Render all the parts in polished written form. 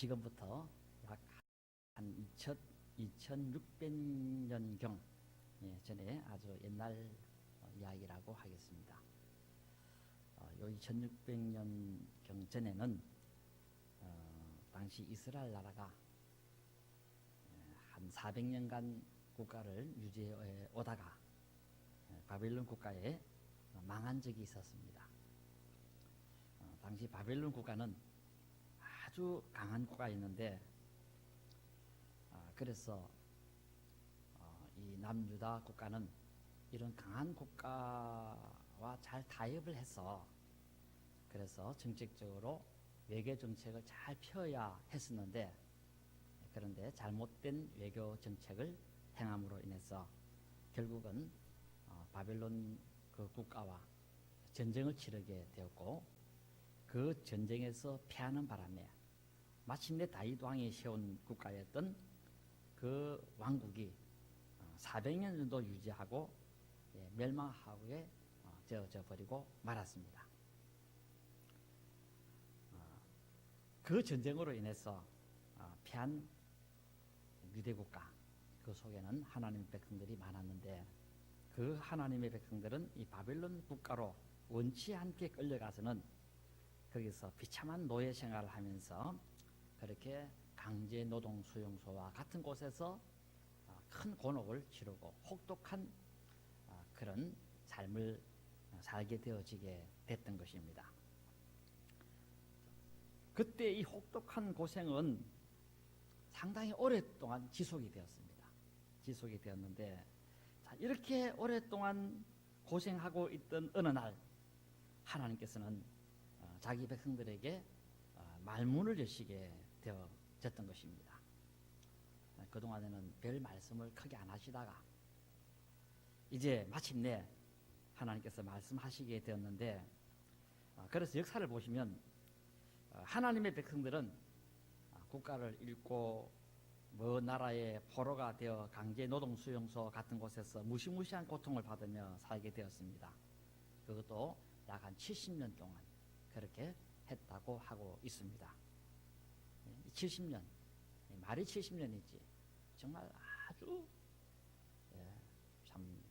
지금부터 약 한 2600년경 전에 아주 옛날 이야기라고 하겠습니다. 요 2600년경 전에는 당시 이스라엘 나라가 한 400년간 국가를 유지해 오다가 바벨론 국가에 망한 적이 있었습니다. 당시 바벨론 국가는 아주 강한 국가였는데 그래서 이 남유다 국가는 이런 강한 국가와 잘 타협을 해서 그래서 정책적으로 외교 정책을 잘 펴야 했었는데 그런데 잘못된 외교 정책을 행함으로 인해서 결국은 바벨론 그 국가와 전쟁을 치르게 되었고 그 전쟁에서 패하는 바람에 마침내 다윗 왕이 세운 국가였던 그 왕국이 400년 정도 유지하고 멸망하게 되어져 버리고 말았습니다. 그 전쟁으로 인해서 패한 유대 국가 그 속에는 하나님의 백성들이 많았는데 그 하나님의 백성들은 이 바벨론 국가로 원치 않게 끌려가서는 거기서 비참한 노예 생활을 하면서 그렇게 강제 노동 수용소와 같은 곳에서 큰 곤혹을 치르고 혹독한 그런 삶을 살게 되어지게 됐던 것입니다. 그때 이 혹독한 고생은 상당히 오랫동안 지속이 되었습니다. 지속이 되었는데 이렇게 오랫동안 고생하고 있던 어느 날 하나님께서는 자기 백성들에게 말문을 여시게 되어졌던 것입니다. 그동안에는 별 말씀을 크게 안 하시다가 이제 마침내 하나님께서 말씀하시게 되었는데 그래서 역사를 보시면 하나님의 백성들은 국가를 잃고 먼 나라의 포로가 되어 강제 노동 수용소 같은 곳에서 무시무시한 고통을 받으며 살게 되었습니다. 그것도 약 한 70년 동안 그렇게 했다고 하고 있습니다. 70년, 말이 70년이지 정말 아주 참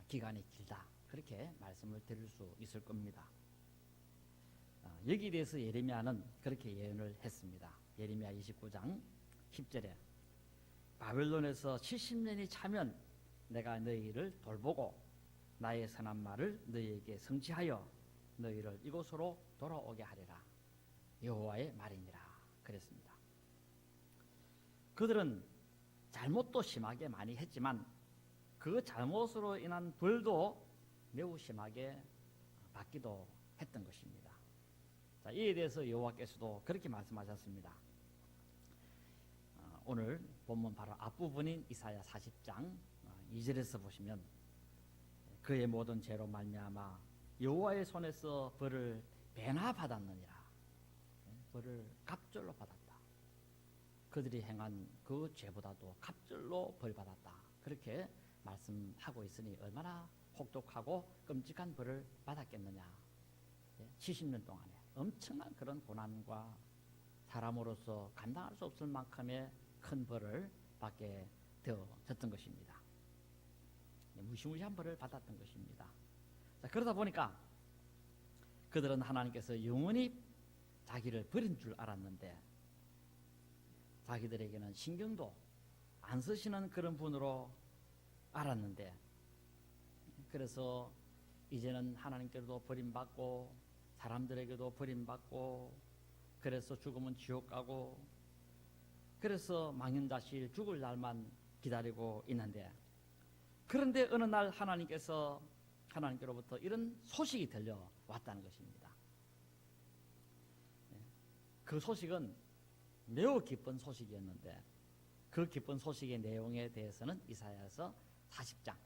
기간이 길다 그렇게 말씀을 드릴 수 있을 겁니다. 여기에 대해서 예레미야는 그렇게 예언을 했습니다. 예레미야 29장 10절에 바벨론에서 70년이 차면 내가 너희를 돌보고 나의 선한 말을 너희에게 성취하여 너희를 이곳으로 돌아오게 하리라. 여호와의 말이니라 그랬습니다. 그들은 잘못도 심하게 많이 했지만 그 잘못으로 인한 벌도 매우 심하게 받기도 했던 것입니다. 자, 이에 대해서 여호와께서도 그렇게 말씀하셨습니다. 오늘 본문 바로 앞부분인 이사야 40장 2절에서 보시면 그의 모든 죄로 말미암아 여호와의 손에서 벌을 배나 받았느니라. 벌을 갑절로 받았다. 그들이 행한 그 죄보다도 갑절로 벌 받았다. 그렇게 말씀하고 있으니 얼마나 혹독하고 끔찍한 벌을 받았겠느냐. 70년 동안에 엄청난 그런 고난과 사람으로서 감당할 수 없을 만큼의 큰 벌을 받게 되어졌던 것입니다. 무시무시한 벌을 받았던 것입니다. 자, 그러다 보니까 그들은 하나님께서 영원히 자기를 버린 줄 알았는데 자기들에게는 신경도 안 쓰시는 그런 분으로 알았는데 그래서 이제는 하나님께도 버림받고 사람들에게도 버림받고 그래서 죽으면 지옥 가고 그래서 망연자실 죽을 날만 기다리고 있는데 그런데 어느 날 하나님께로부터 이런 소식이 들려왔다는 것입니다. 그 소식은 매우 기쁜 소식이었는데 그 기쁜 소식의 내용에 대해서는 이사야서 40장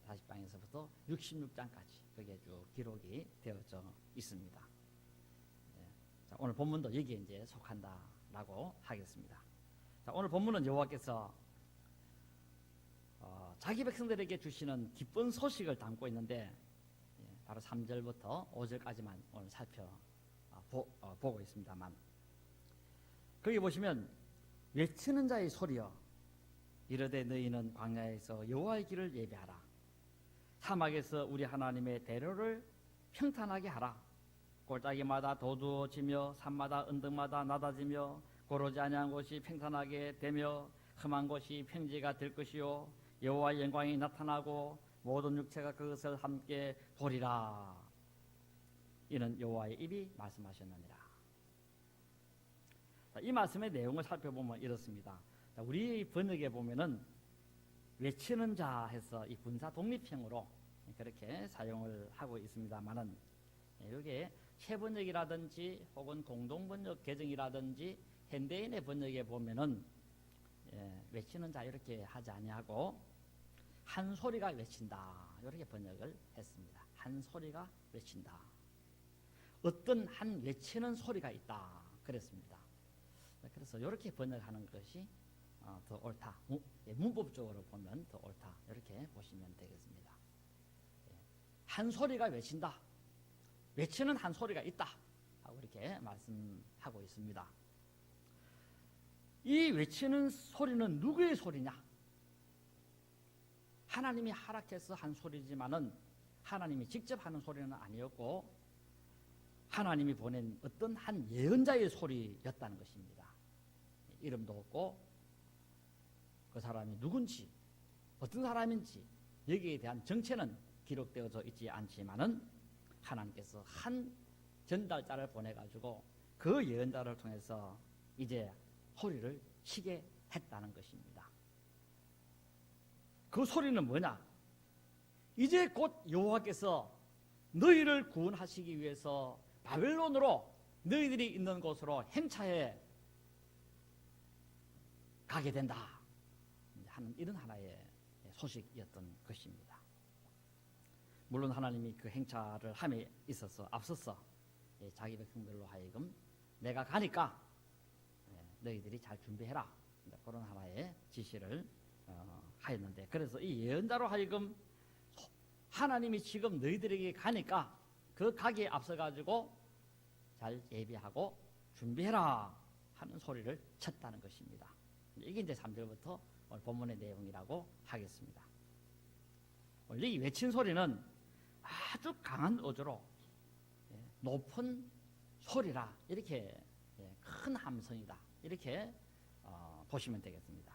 40장에서부터 66장까지 그게 쭉 기록이 되어져 있습니다. 자, 오늘 본문도 여기에 이제 속한다라고 하겠습니다. 자, 오늘 본문은 여호와께서 자기 백성들에게 주시는 기쁜 소식을 담고 있는데 바로 3절부터 5절까지만 오늘 살펴보고 있습니다만 거기 보시면 외치는 자의 소리여 이르되 너희는 광야에서 여호와의 길을 예비하라. 사막에서 우리 하나님의 대로를 평탄하게 하라. 골짜기마다 도두어지며 산마다 언덕마다 낮아지며 고르지 아니한 곳이 평탄하게 되며 험한 곳이 평지가 될 것이요 여호와의 영광이 나타나고 모든 육체가 그것을 함께 보리라. 이는 여호와의 입이 말씀하셨느니라. 이 말씀의 내용을 살펴보면 이렇습니다. 우리 번역에 보면은 외치는 자 해서 이 분사 독립형으로 그렇게 사용을 하고 있습니다만은 여기에 새번역이라든지 혹은 공동번역 개정이라든지 현대인의 번역에 보면은 외치는 자 이렇게 하지 아니하고 한 소리가 외친다 이렇게 번역을 했습니다. 한 소리가 외친다. 어떤 한 외치는 소리가 있다 그랬습니다. 그래서 이렇게 번역하는 것이 더 옳다. 문법적으로 보면 더 옳다. 이렇게 보시면 되겠습니다. 한 소리가 외친다. 외치는 한 소리가 있다. 하고 이렇게 말씀하고 있습니다. 이 외치는 소리는 누구의 소리냐? 하나님이 허락해서 한 소리지만은 하나님이 직접 하는 소리는 아니었고 하나님이 보낸 어떤 한 예언자의 소리였다는 것입니다. 이름도 없고 그 사람이 누군지 어떤 사람인지 여기에 대한 정체는 기록되어져 있지 않지만은 하나님께서 한 전달자를 보내가지고 그 예언자를 통해서 이제 소리를 치게 했다는 것입니다. 그 소리는 뭐냐? 이제 곧 여호와께서 너희를 구원하시기 위해서 바벨론으로 너희들이 있는 곳으로 행차해 가게 된다 하는 이런 하나의 소식이었던 것입니다. 물론 하나님이 그 행차를 함에 있어서 앞서서 자기 백성들로 하여금 내가 가니까 너희들이 잘 준비해라 그런 하나의 지시를 하였는데 그래서 이 예언자로 하여금 하나님이 지금 너희들에게 가니까 그 가기에 앞서가지고 잘 예비하고 준비해라 하는 소리를 쳤다는 것입니다. 이게 이제 3절부터 오늘 본문의 내용이라고 하겠습니다. 원래 이 외친 소리는 아주 강한 어조로 높은 소리라 이렇게 큰 함성이다 이렇게 보시면 되겠습니다.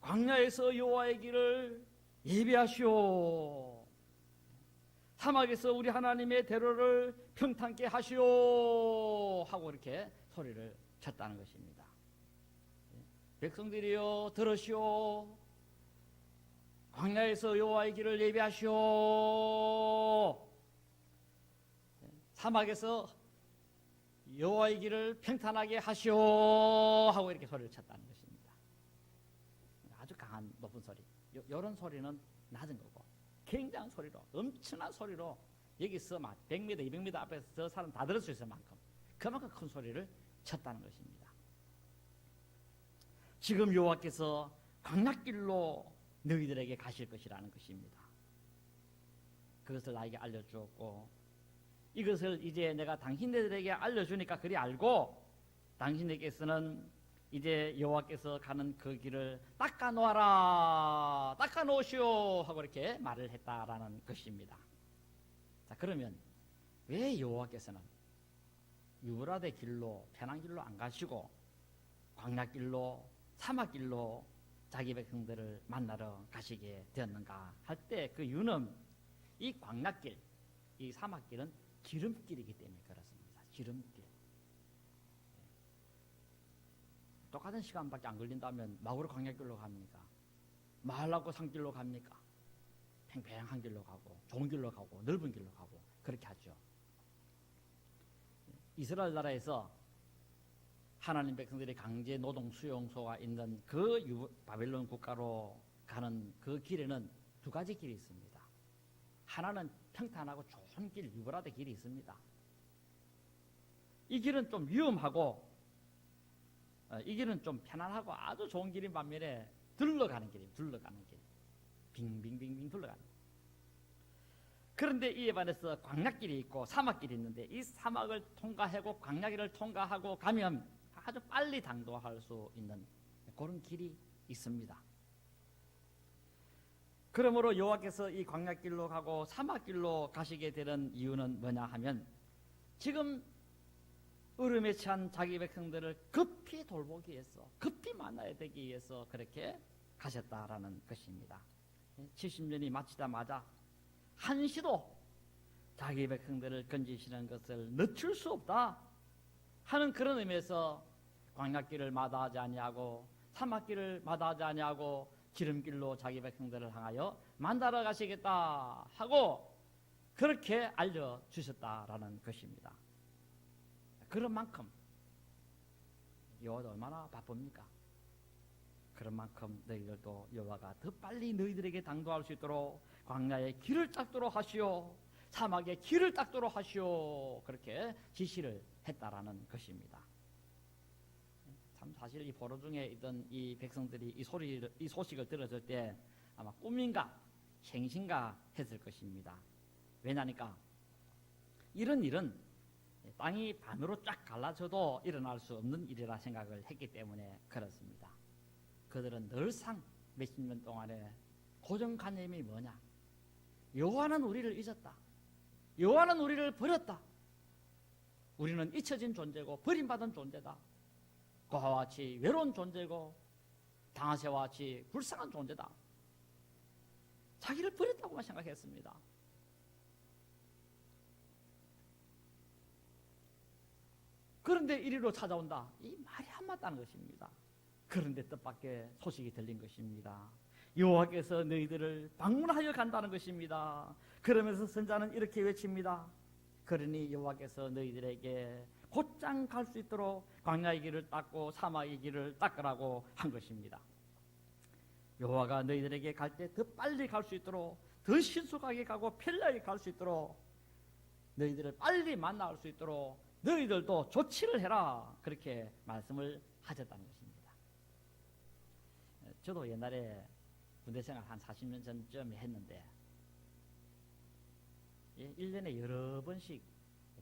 광야에서 여호와의 길을 예비하시오. 사막에서 우리 하나님의 대로를 평탄케 하시오 하고 이렇게 소리를 쳤다는 것입니다. 백성들이여 들으시오. 광야에서 여호와의 길을 예비하시오. 사막에서 여호와의 길을 평탄하게 하시오 하고 이렇게 소리를 쳤다는 것입니다. 아주 강한 높은 소리. 이런 소리는 낮은 거고 굉장한 소리로 엄청난 소리로 여기서 막 100m, 200m 앞에서 저 사람 다 들을 수 있을 만큼 그만큼 큰 소리를 쳤다는 것입니다. 지금 여호와께서 광야길로 너희들에게 가실 것이라는 것입니다. 그것을 나에게 알려주었고 이것을 이제 내가 당신들에게 알려주니까 그리 알고 당신에게서는 이제 여호와께서 가는 그 길을 닦아놓아라 닦아놓으시오 하고 이렇게 말을 했다라는 것입니다. 자 그러면 왜 여호와께서는 유브라데 길로 편한 길로 안 가시고 광야길로 사막길로 자기 백성들을 만나러 가시게 되었는가 할 때 그 이유는 이 광야길 이 사막길은 기름길이기 때문에 그렇습니다. 기름길. 똑같은 시간밖에 안 걸린다면 마구로 광야길로 갑니까? 마을하고 산길로 갑니까? 팽팽한 길로 가고 좋은 길로 가고 넓은 길로 가고 그렇게 하죠. 이스라엘 나라에서 하나님 백성들이 강제 노동 수용소가 있는 그 바벨론 국가로 가는 그 길에는 두 가지 길이 있습니다. 하나는 평탄하고 좋은 길, 유브라데 길이 있습니다. 이 길은 좀 위험하고 이 길은 좀 편안하고 아주 좋은 길인 반면에 둘러가는 길이에요. 둘러가는 길. 빙빙빙빙 둘러가는 길. 그런데 이에 반해서 광야길이 있고 사막길이 있는데 이 사막을 통과하고 광야길을 통과하고 가면 아주 빨리 당도할 수 있는 그런 길이 있습니다. 그러므로 여호와께서 이 광야길로 가고 사막길로 가시게 되는 이유는 뭐냐 하면 지금 얼음에 취한 자기 백성들을 급히 돌보기 위해서, 급히 만나야 되기 위해서 그렇게 가셨다라는 것입니다. 70년이 마치자마자 한시도 자기 백성들을 건지시는 것을 늦출 수 없다 하는 그런 의미에서 광야길을 마다하지 아니하고 사막길을 마다하지 아니하고 기름길로 자기 백성들을 향하여 만나러 가시겠다 하고 그렇게 알려주셨다라는 것입니다. 그런 만큼 여호와도 얼마나 바쁩니까? 그런 만큼 너희들도 여호와가 더 빨리 너희들에게 당도할 수 있도록 광야의 길을 닦도록 하시오, 사막의 길을 닦도록 하시오, 그렇게 지시를 했다라는 것입니다. 참 사실 이 포로 중에 있던 이 백성들이 이 소식을 들었을 때 아마 꿈인가 생신가 했을 것입니다. 왜냐니까 이런 일은 땅이 반으로 쫙 갈라져도 일어날 수 없는 일이라 생각을 했기 때문에 그렇습니다. 그들은 늘상 몇십 년 동안에 고정관념이 뭐냐? 여호와는 우리를 잊었다. 여호와는 우리를 버렸다. 우리는 잊혀진 존재고 버림받은 존재다. 고아와 같이 외로운 존재고 당아새와 같이 불쌍한 존재다. 자기를 버렸다고만 생각했습니다. 그런데 이리로 찾아온다. 이 말이 안 맞다는 것입니다. 그런데 뜻밖의 소식이 들린 것입니다. 여호와께서 너희들을 방문하여 간다는 것입니다. 그러면서 선자는 이렇게 외칩니다. 그러니 여호와께서 너희들에게 곧장 갈 수 있도록 광야의 길을 닦고 사막의 길을 닦으라고 한 것입니다. 여호와가 너희들에게 갈 때 더 빨리 갈 수 있도록, 더 신속하게 가고 편리하게 갈 수 있도록, 너희들을 빨리 만날 수 있도록 너희들도 조치를 해라, 그렇게 말씀을 하셨다는 것입니다. 저도 옛날에 군대생활 한 40년 전쯤에 했는데 1년에 여러 번씩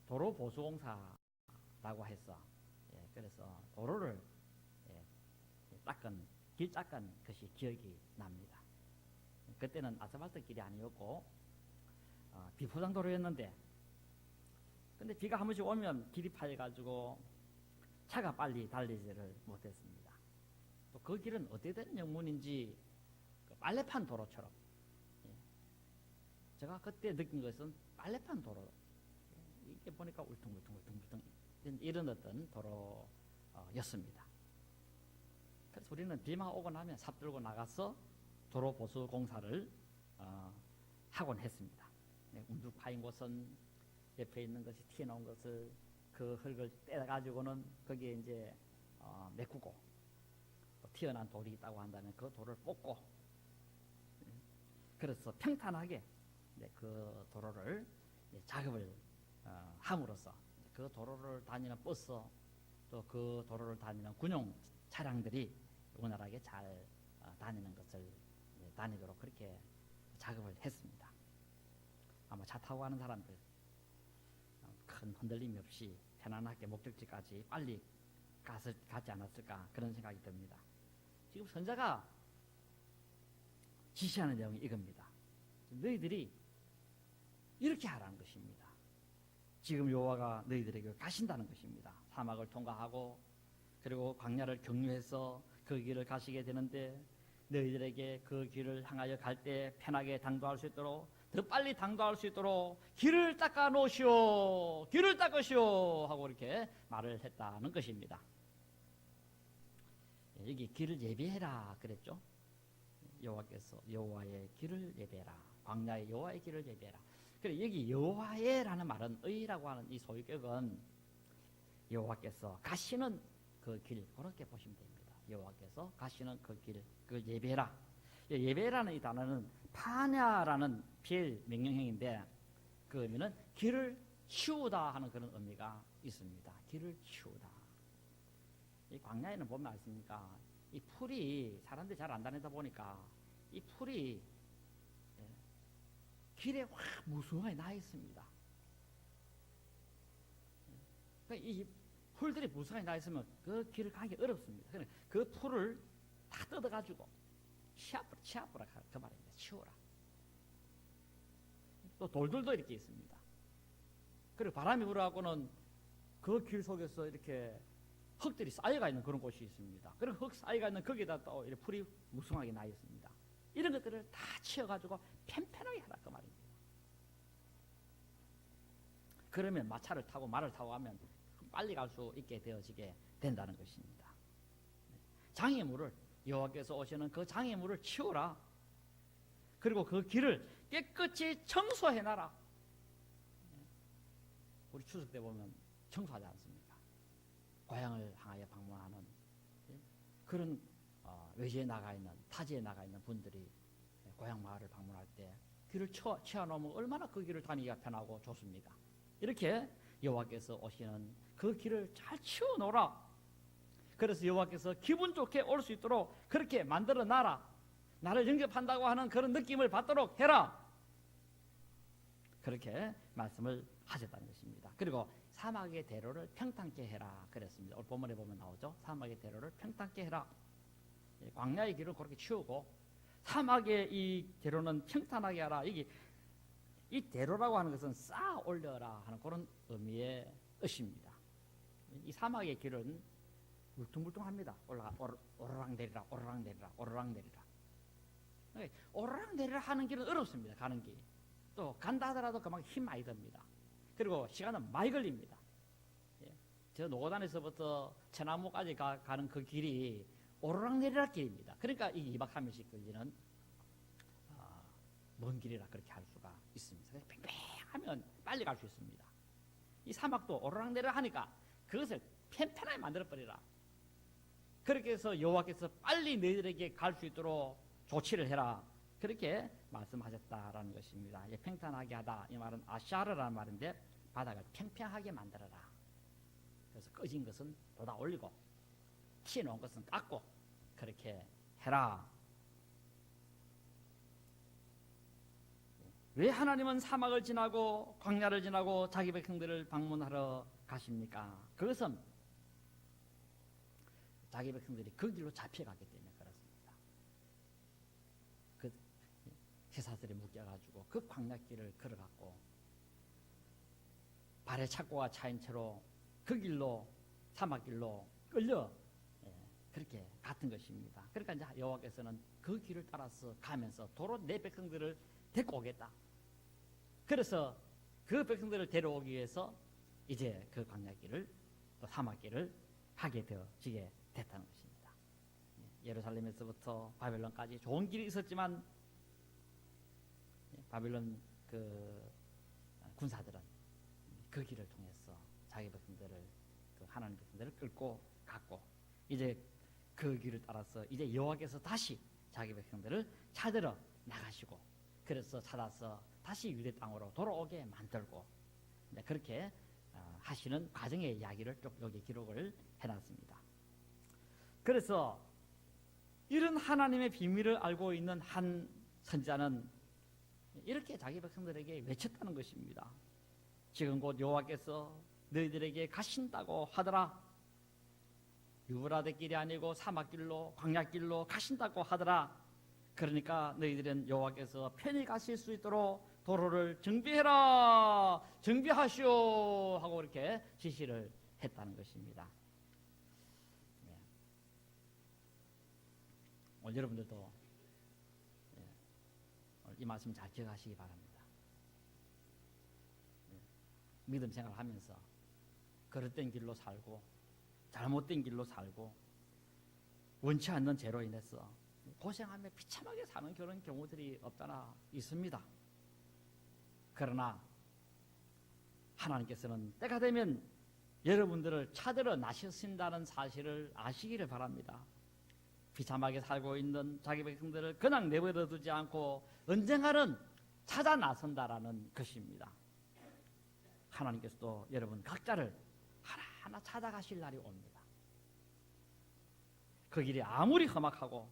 도로 보수공사라고 해서 그래서 도로를 길 닦은 것이 기억이 납니다. 그때는 아스팔트 길이 아니었고 비포장 도로였는데, 근데 비가 한 번씩 오면 길이 파여가지고 차가 빨리 달리지를 못했습니다. 또 그 길은 어떻게 된 영문인지 빨래판 도로처럼, 제가 그때 느낀 것은 빨래판 도로, 이게 보니까 울퉁불퉁 이런 어떤 도로였습니다. 그래서 우리는 비만 오고 나면 삽 들고 나가서 도로 보수 공사를 하곤 했습니다. 움푹 파인 곳은 옆에 있는 것이 튀어나온 것을, 그 흙을 떼가지고는 거기에 이제 메꾸고, 또 튀어나온 돌이 있다고 한다면 그 돌을 뽑고, 그래서 평탄하게 그 도로를 작업을 함으로써 그 도로를 다니는 버스, 또 그 도로를 다니는 군용 차량들이 원활하게 잘 다니는 것을 다니도록 그렇게 작업을 했습니다. 아마 차 타고 가는 사람들 큰 흔들림이 없이 편안하게 목적지까지 빨리 가지 않았을까, 그런 생각이 듭니다. 지금 선자가 지시하는 내용이 이겁니다. 너희들이 이렇게 하라는 것입니다. 지금 여호와가 너희들에게 가신다는 것입니다. 사막을 통과하고 그리고 광야를 경유해서 그 길을 가시게 되는데, 너희들에게 그 길을 향하여 갈 때 편하게 당도할 수 있도록, 더 빨리 당도할 수 있도록 길을 닦아 놓으시오, 길을 닦으시오 하고 이렇게 말을 했다는 것입니다. 여기 길을 예비해라 그랬죠. 여호와께서 여호와의 길을 예비해라, 광야의 여호와의 길을 예비해라. 그래, 여기 여호와의라는 말은, 의라고 하는 이 소유격은 여호와께서 가시는 그 길, 그렇게 보시면 됩니다. 여호와께서 가시는 그 길, 그걸 예배해라. 예배라는 이 단어는 파냐라는 비엘 명령형인데, 그 의미는 길을 치우다 하는 그런 의미가 있습니다. 길을 치우다. 이 광야에는 보면 아십니까? 이 풀이 사람들이 잘 안 다니다 보니까 이 풀이 길에 확 무성하게 나 있습니다. 그러니까 이 풀들이 무성하게 나 있으면 그 길을 가기 어렵습니다. 그러니까 그 풀을 다 뜯어가지고 치아뿌라 그 말입니다. 치워라. 또 돌들도 이렇게 있습니다. 그리고 바람이 불어갖고는 그 길 속에서 이렇게 흙들이 쌓여가 있는 그런 곳이 있습니다. 그리고 흙 쌓여가 있는 거기다 또 이렇게 풀이 무성하게 나 있습니다. 이런 것들을 다 치워가지고 편편하게 하라 그 말입니다. 그러면 마차를 타고 말을 타고 가면 빨리 갈 수 있게 되어지게 된다는 것입니다. 장애물을 여호와께서 오시는 그 장애물을 치우라. 그리고 그 길을 깨끗이 청소해놔라. 우리 추석 때 보면 청소하지 않습니까? 고향을 향하여 방문하는 그런 외지에 나가 있는 타지에 나가 있는 분들이 고향 마을을 방문할 때 길을 치워놓으면 얼마나 그 길을 다니기가 편하고 좋습니다. 이렇게 여호와께서 오시는 그 길을 잘 치워놓으라. 그래서 여호와께서 기분 좋게 올 수 있도록 그렇게 만들어 놔라. 나를 영접한다고 하는 그런 느낌을 받도록 해라. 그렇게 말씀을 하셨다는 것입니다. 그리고 사막의 대로를 평탄케 해라 그랬습니다. 오늘 본문에 보면 나오죠. 사막의 대로를 평탄케 해라. 광야의 길을 그렇게 치우고 사막의 이 대로는 평탄하게 하라. 이 대로라고 하는 것은 쌓아 올려라 하는 그런 의미의 뜻입니다. 이 사막의 길은 물퉁물퉁합니다. 오르락 내리라, 오르락 내리라, 오르락 내리라. 오르락 내리라 하는 길은 어렵습니다. 가는 길. 또 간다 하더라도 그만 힘 많이 듭니다. 그리고 시간은 많이 걸립니다. 저 노고단에서부터 채나무까지 가는 그 길이 오르락 내리락 길입니다. 그러니까 이 2박 3일씩 걸리는 먼 길이라 그렇게 할 수가 있습니다. 팽팽하면 빨리 갈 수 있습니다. 이 사막도 오르락 내리락 하니까 그것을 편편하게 만들어버리라. 그렇게 해서 여호와께서 빨리 너희들에게 갈 수 있도록 조치를 해라. 그렇게 말씀하셨다라는 것입니다. 평탄하게 하다 이 말은 아샤르라는 말인데 바닥을 평평하게 만들어라. 그래서 꺼진 것은 돋아 올리고 튀어놓은 것은 깎고 그렇게 해라. 왜 하나님은 사막을 지나고 광야를 지나고 자기 백성들을 방문하러 가십니까? 그것은 자기 백성들이 그 길로 잡혀가기 때문에 그렇습니다. 그 쇠사슬에 묶여가지고 그 광야길을 걸어갔고 발에 착고가 차인 채로 그 길로 사막길로 끌려 그렇게 같은 것입니다. 그러니까 이제 여호와께서는 그 길을 따라서 가면서 도로 내 백성들을 데리고 오겠다. 그래서 그 백성들을 데려오기 위해서 이제 그 광야길을 또 사막길을 하게 되어지게 됐다는 것입니다. 예루살렘에서부터 바벨론까지 좋은 길이 있었지만 바벨론 그 군사들은 그 길을 통해서 자기 백성들을 그 하나님 백성들을 끌고 갔고 이제 그 길을 따라서 이제 여호와께서 다시 자기 백성들을 찾으러 나가시고 그래서 찾아서 다시 유대 땅으로 돌아오게 만들고 그렇게 하시는 과정의 이야기를 쭉 여기 기록을 해놨습니다. 그래서 이런 하나님의 비밀을 알고 있는 한 선지자는 이렇게 자기 백성들에게 외쳤다는 것입니다. 지금 곧 여호와께서 너희들에게 가신다고 하더라. 유브라데 길이 아니고 사막길로 광야길로 가신다고 하더라. 그러니까 너희들은 여호와께서 편히 가실 수 있도록 도로를 정비해라, 정비하시오 하고 이렇게 지시를 했다는 것입니다. 오늘 여러분들도 이 말씀 잘 기억하시기 바랍니다. 믿음 생활하면서 그릇된 길로 살고 잘못된 길로 살고 원치 않는 죄로 인해서 고생하며 비참하게 사는 그런 경우들이 없잖아 있습니다. 그러나 하나님께서는 때가 되면 여러분들을 찾으러 나서신다는 사실을 아시기를 바랍니다. 비참하게 살고 있는 자기 백성들을 그냥 내버려 두지 않고 언젠가는 찾아 나선다라는 것입니다. 하나님께서도 여러분 각자를 하나하나 찾아가실 날이 옵니다. 그 길이 아무리 험악하고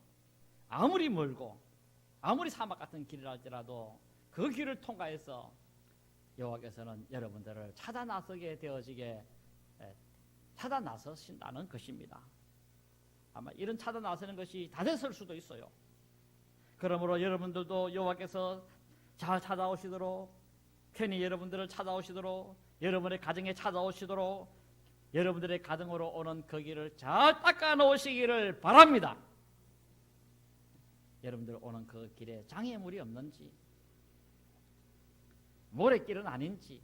아무리 멀고 아무리 사막 같은 길이라 할지라도 그 길을 통과해서 여호와께서는 여러분들을 찾아 나서게 되어지게 찾아 나서신다는 것입니다. 아마 이런 찾아 나서는 것이 다 됐을 수도 있어요. 그러므로 여러분들도 여호와께서 잘 찾아오시도록, 편히 여러분들을 찾아오시도록, 여러분의 가정에 찾아오시도록, 여러분들의 가정으로 오는 그 길을 잘 닦아 놓으시기를 바랍니다. 여러분들 오는 그 길에 장애물이 없는지, 모래길은 아닌지,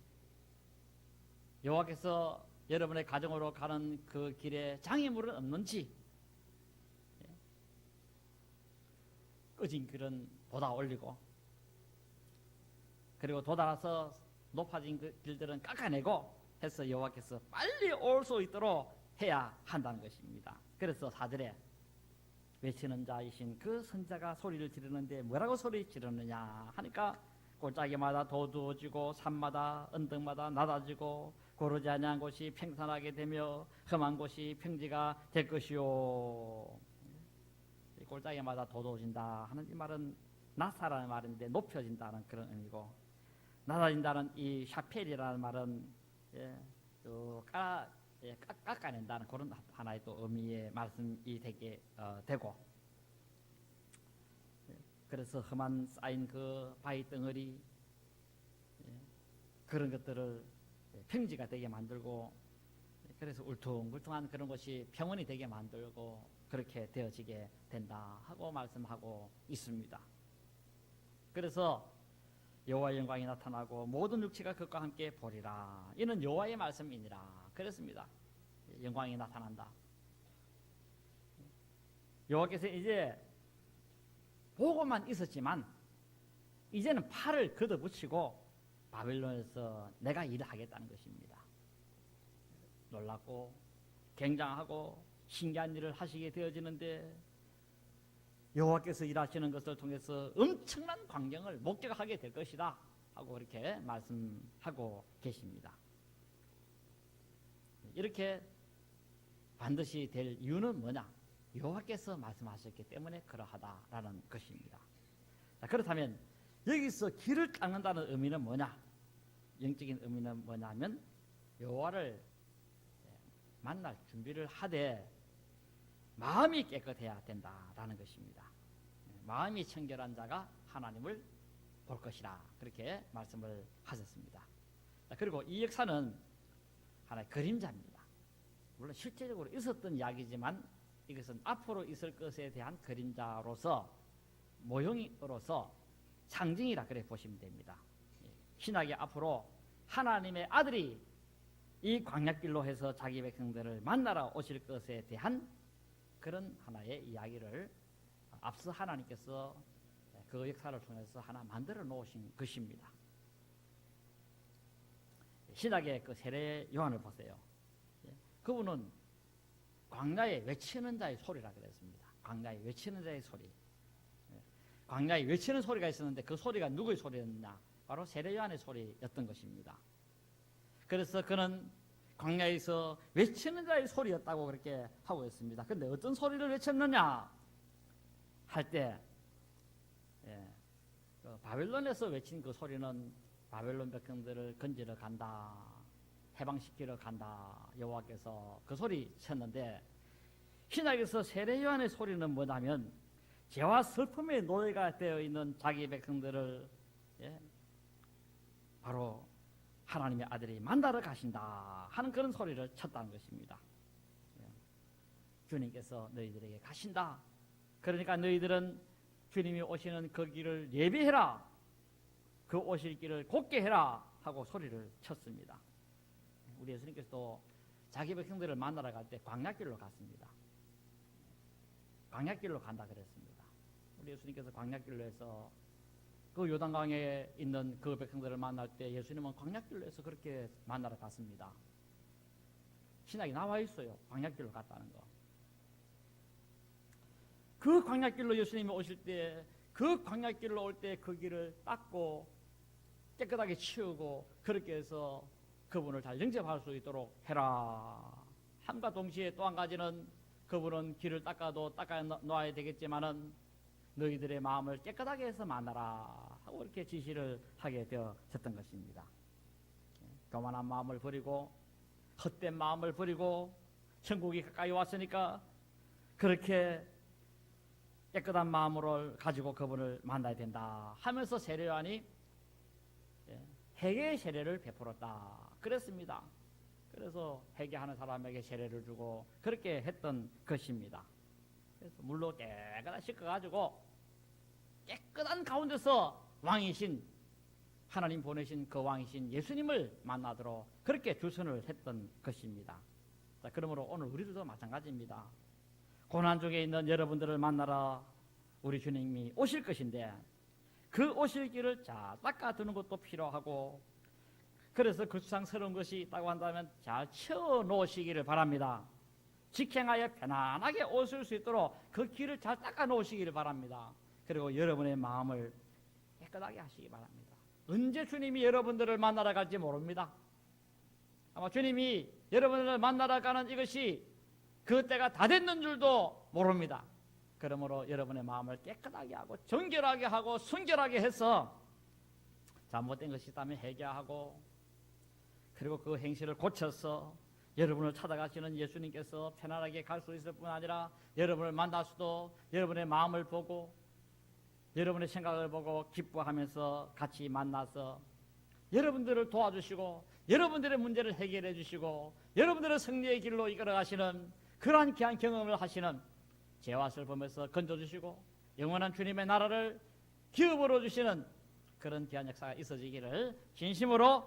여호와께서 여러분의 가정으로 가는 그 길에 장애물은 없는지, 꺼진 길은 보다 올리고, 그리고 돋아나서 높아진 그 길들은 깎아내고 해서 여호와께서 빨리 올 수 있도록 해야 한다는 것입니다. 그래서 4절에 외치는 자이신 그 선자가 소리를 지르는데 뭐라고 소리 지르느냐 하니까 골짜기마다 도두어지고 산마다 언덕마다 낮아지고 고르지 아니한 곳이 평산하게 되며 험한 곳이 평지가 될 것이요. 골짜기마다 도두어진다 하는 이 말은 낮사라는 말인데 높여진다는 그런 의미고, 낮아진다는 이 샤펠이라는 말은 깎아낸다는 그런 하나의 또 의미의 말씀이 되게 되고, 그래서 험한 쌓인 그 바위 덩어리, 그런 것들을 평지가 되게 만들고, 그래서 울퉁불퉁한 그런 것이 평원이 되게 만들고 그렇게 되어지게 된다 하고 말씀하고 있습니다. 그래서 여호와의 영광이 나타나고 모든 육체가 그것과 함께 보리라. 이는 여호와의 말씀이니라. 그랬습니다. 영광이 나타난다. 여호와께서 이제 보고만 있었지만 이제는 팔을 걷어붙이고 바벨론에서 내가 일을 하겠다는 것입니다. 놀랍고 굉장하고 신기한 일을 하시게 되어지는데, 여호와께서 일하시는 것을 통해서 엄청난 광경을 목격하게 될 것이다 하고 그렇게 말씀하고 계십니다. 이렇게 반드시 될 이유는 뭐냐? 여호와께서 말씀하셨기 때문에 그러하다라는 것입니다. 자, 그렇다면 여기서 길을 닦는다는 의미는 뭐냐? 영적인 의미는 뭐냐면 여호와를 만날 준비를 하되 마음이 깨끗해야 된다라는 것입니다. 마음이 청결한 자가 하나님을 볼 것이라 그렇게 말씀을 하셨습니다. 그리고 이 역사는 하나의 그림자입니다. 물론 실제적으로 있었던 이야기지만 이것은 앞으로 있을 것에 대한 그림자로서, 모형으로서 상징이라 그래 보시면 됩니다. 신약의 앞으로 하나님의 아들이 이 광야길로 해서 자기 백성들을 만나러 오실 것에 대한 그런 하나의 이야기를 앞서 하나님께서 그 역사를 통해서 하나 만들어 놓으신 것입니다. 신약의 그 세례 요한을 보세요. 그분은 광야에 외치는 자의 소리라 그랬습니다. 광야에 외치는 자의 소리. 광야에 외치는 소리가 있었는데 그 소리가 누구의 소리였느냐? 바로 세례 요한의 소리였던 것입니다. 그래서 그는 광야에서 외치는 자의 소리였다고 그렇게 하고 있습니다. 그런데 어떤 소리를 외쳤느냐 할 때, 그 바벨론에서 외친 그 소리는 바벨론 백성들을 건지러 간다, 해방시키러 간다, 여호와께서 그 소리 쳤는데, 신약에서 세례 요한의 소리는 뭐냐면 죄와 슬픔의 노예가 되어 있는 자기 백성들을 바로 하나님의 아들이 만나러 가신다 하는 그런 소리를 쳤다는 것입니다. 주님께서 너희들에게 가신다. 그러니까 너희들은 주님이 오시는 그 길을 예비해라. 그 오실 길을 곧게 해라 하고 소리를 쳤습니다. 우리 예수님께서도 자기 백성들을 만나러 갈 때 광야길로 갔습니다. 광야길로 간다 그랬습니다. 우리 예수님께서 광야길로 해서 그 요단강에 있는 그 백성들을 만날 때 예수님은 광야길로 해서 그렇게 만나러 갔습니다. 신약이 나와 있어요. 광야길로 갔다는 거. 그 광야길로 예수님이 오실 때, 그 광야길로 올 때 그 길을 닦고 깨끗하게 치우고 그렇게 해서 그분을 잘 영접할 수 있도록 해라. 함과 동시에 또 한 가지는 그분은 길을 닦아 놓아야 되겠지만은 너희들의 마음을 깨끗하게 해서 만나라 하고 이렇게 지시를 하게 되었던 것입니다. 교만한 마음을 버리고 헛된 마음을 버리고 천국이 가까이 왔으니까 그렇게 깨끗한 마음을 가지고 그분을 만나야 된다 하면서 세례 요한이 회개의 세례를 베풀었다 그랬습니다. 그래서 회개하는 사람에게 세례를 주고 그렇게 했던 것입니다. 그래서 물로 깨끗이 씻어가지고 깨끗한 가운데서 왕이신 하나님 보내신 그 왕이신 예수님을 만나도록 그렇게 주선을 했던 것입니다. 자, 그러므로 오늘 우리들도 마찬가지입니다. 고난 중에 있는 여러분들을 만나러 우리 주님이 오실 것인데 그 오실 길을 잘 닦아두는 것도 필요하고, 그래서 그 수상스러운 것이 있다고 한다면 잘 채워놓으시기를 바랍니다. 직행하여 편안하게 오실 수 있도록 그 길을 잘 닦아 놓으시기를 바랍니다. 그리고 여러분의 마음을 깨끗하게 하시기 바랍니다. 언제 주님이 여러분들을 만나러 갈지 모릅니다. 아마 주님이 여러분들을 만나러 가는 이것이 그 때가 다 됐는 줄도 모릅니다. 그러므로 여러분의 마음을 깨끗하게 하고 정결하게 하고 순결하게 해서 잘못된 것이 있다면 회개하고, 그리고 그 행실을 고쳐서 여러분을 찾아가시는 예수님께서 편안하게 갈 수 있을 뿐 아니라 여러분을 만날 수도 여러분의 마음을 보고 여러분의 생각을 보고 기뻐하면서 같이 만나서 여러분들을 도와주시고 여러분들의 문제를 해결해 주시고 여러분들의 승리의 길로 이끌어 가시는 그러한 귀한 경험을 하시는 제와스를 보면서 건져주시고 영원한 주님의 나라를 기업으로 주시는 그런 귀한 역사가 있어지기를 진심으로